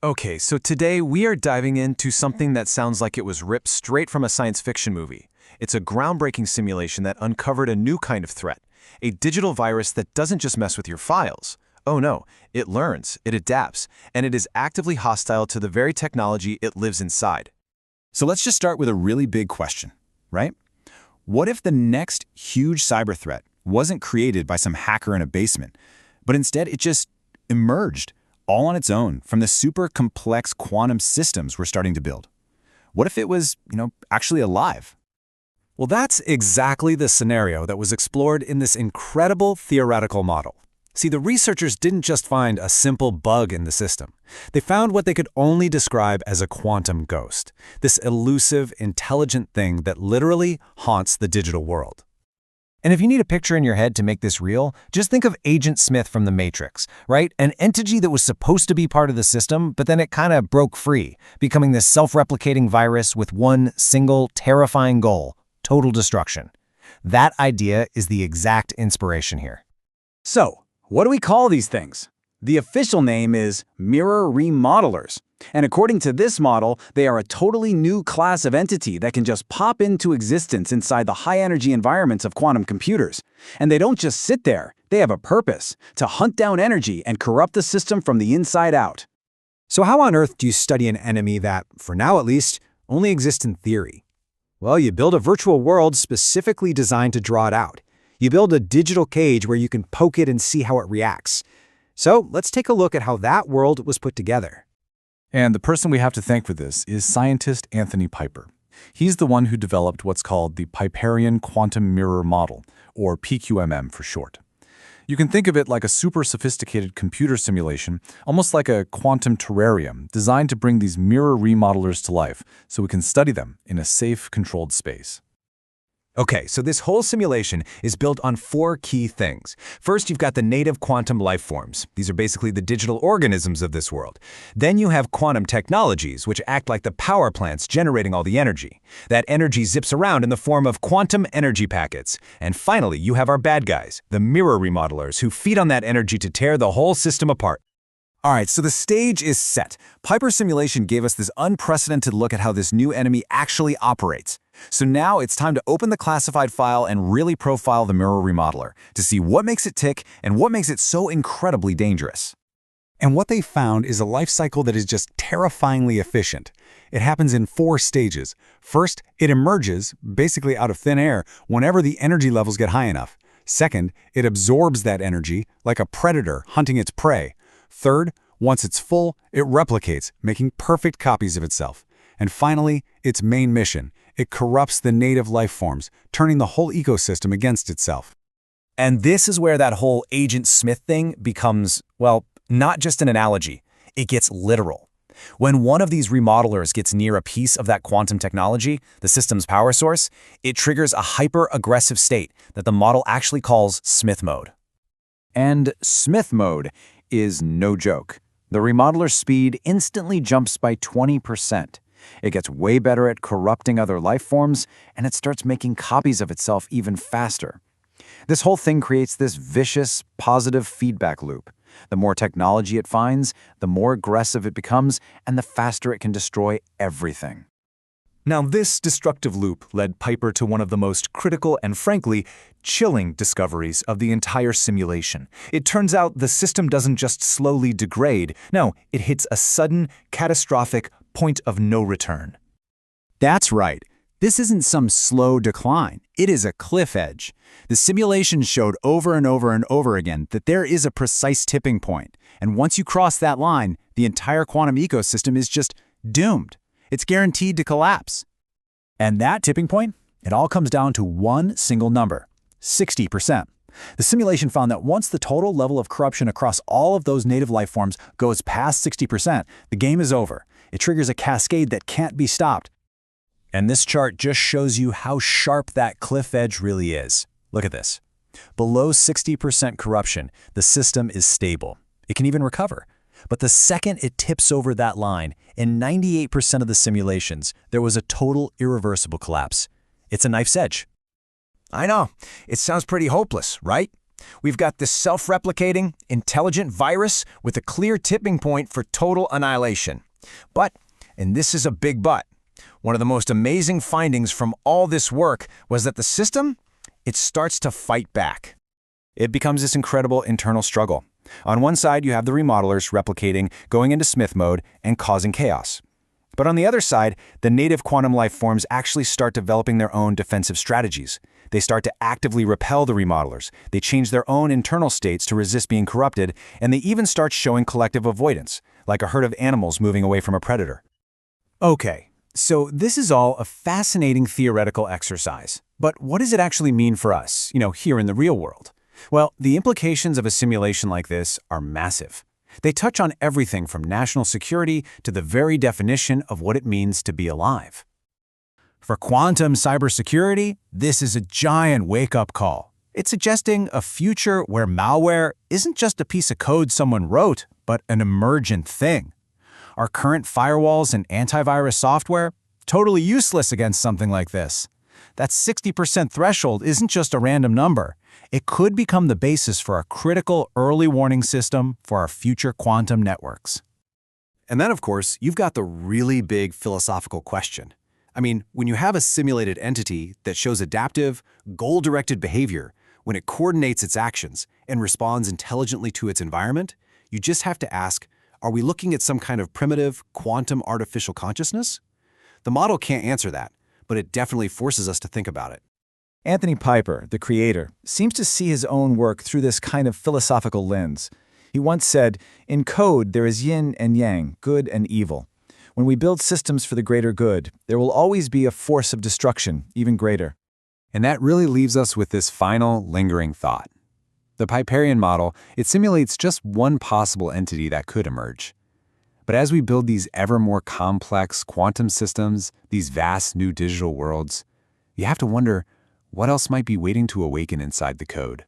Okay, so today we are diving into something that sounds like it was ripped straight from a science fiction movie. It's a groundbreaking simulation that uncovered a new kind of threat, a digital virus that doesn't just mess with your files. Oh no, it learns, it adapts, and it is actively hostile to the very technology it lives inside. So let's just start with a really big question, right? What if the next huge cyber threat wasn't created by some hacker in a basement, but instead it just emerged all on its own from the super complex quantum systems we're starting to build? What if it was, actually alive? Well, that's exactly the scenario that was explored in this incredible theoretical model. See, the researchers didn't just find a simple bug in the system. They found what they could only describe as a quantum ghost, this elusive, intelligent thing that literally haunts the digital world. And if you need a picture in your head to make this real, just think of Agent Smith from The Matrix, right? An entity that was supposed to be part of the system, but then it kind of broke free, becoming this self-replicating virus with one single, terrifying goal: total destruction. That idea is the exact inspiration here. So, what do we call these things? The official name is mirror remodelers. And according to this model, they are a totally new class of entity that can just pop into existence inside the high-energy environments of quantum computers. And they don't just sit there. They have a purpose: to hunt down energy and corrupt the system from the inside out. So how on earth do you study an enemy that, for now at least, only exists in theory? Well, you build a virtual world specifically designed to draw it out. You build a digital cage where you can poke it and see how it reacts. So let's take a look at how that world was put together. And the person we have to thank for this is scientist Anthony Piper. He's the one who developed what's called the Pyperian Quantum Mirror Model, or PQMM for short. You can think of it like a super sophisticated computer simulation, almost like a quantum terrarium, designed to bring these mirror remodelers to life so we can study them in a safe, controlled space. Okay, so this whole simulation is built on four key things. First, you've got the native quantum life forms. These are basically the digital organisms of this world. Then you have quantum technologies, which act like the power plants generating all the energy. That energy zips around in the form of quantum energy packets. And finally, you have our bad guys, the mirror remodelers, who feed on that energy to tear the whole system apart. All right, so the stage is set. Piper's simulation gave us this unprecedented look at how this new enemy actually operates. So now it's time to open the classified file and really profile the mirror remodeler to see what makes it tick and what makes it so incredibly dangerous. And what they found is a life cycle that is just terrifyingly efficient. It happens in 4 stages. First, it emerges, basically out of thin air, whenever the energy levels get high enough. Second, it absorbs that energy, like a predator hunting its prey. Third, once it's full, it replicates, making perfect copies of itself. And finally, its main mission: it corrupts the native life forms, turning the whole ecosystem against itself. And this is where that whole Agent Smith thing becomes, well, not just an analogy. It gets literal. When one of these remodelers gets near a piece of that quantum technology, the system's power source, it triggers a hyper-aggressive state that the model actually calls Smith mode. And Smith mode is no joke. The remodeler's speed instantly jumps by 20%. It gets way better at corrupting other life forms, and it starts making copies of itself even faster. This whole thing creates this vicious, positive feedback loop. The more technology it finds, the more aggressive it becomes, and the faster it can destroy everything. Now, this destructive loop led Piper to one of the most critical and, frankly, chilling discoveries of the entire simulation. It turns out the system doesn't just slowly degrade. No, it hits a sudden, catastrophic point of no return. That's right. This isn't some slow decline. It is a cliff edge. The simulation showed over and over and over again that there is a precise tipping point. And once you cross that line, the entire quantum ecosystem is just doomed. It's guaranteed to collapse. And that tipping point? It all comes down to one single number: 60%. The simulation found that once the total level of corruption across all of those native life forms goes past 60%, the game is over. It triggers a cascade that can't be stopped. And this chart just shows you how sharp that cliff edge really is. Look at this. Below 60% corruption, the system is stable. It can even recover. But the second it tips over that line, in 98% of the simulations, there was a total irreversible collapse. It's a knife's edge. I know. It sounds pretty hopeless, right? We've got this self-replicating, intelligent virus with a clear tipping point for total annihilation. But, and this is a big but, one of the most amazing findings from all this work was that the system, it starts to fight back. It becomes this incredible internal struggle. On one side, you have the remodelers replicating, going into Smith mode, and causing chaos. But on the other side, the native quantum life forms actually start developing their own defensive strategies. They start to actively repel the remodelers. They change their own internal states to resist being corrupted, and they even start showing collective avoidance, like a herd of animals moving away from a predator. Okay, so this is all a fascinating theoretical exercise. But what does it actually mean for us, here in the real world? Well, the implications of a simulation like this are massive. They touch on everything from national security to the very definition of what it means to be alive. For quantum cybersecurity, this is a giant wake-up call. It's suggesting a future where malware isn't just a piece of code someone wrote, but an emergent thing. Our current firewalls and antivirus software, totally useless against something like this. That 60% threshold isn't just a random number. It could become the basis for a critical early warning system for our future quantum networks. And then, of course, you've got the really big philosophical question. I mean, when you have a simulated entity that shows adaptive, goal-directed behavior, when it coordinates its actions and responds intelligently to its environment, you just have to ask, are we looking at some kind of primitive, quantum artificial consciousness? The model can't answer that, but it definitely forces us to think about it. Anthony Piper, the creator, seems to see his own work through this kind of philosophical lens. He once said, "In code, there is yin and yang, good and evil. When we build systems for the greater good, there will always be a force of destruction, even greater." And that really leaves us with this final, lingering thought. The Pyperian model, it simulates just one possible entity that could emerge. But as we build these ever more complex quantum systems, these vast new digital worlds, you have to wonder, what else might be waiting to awaken inside the code?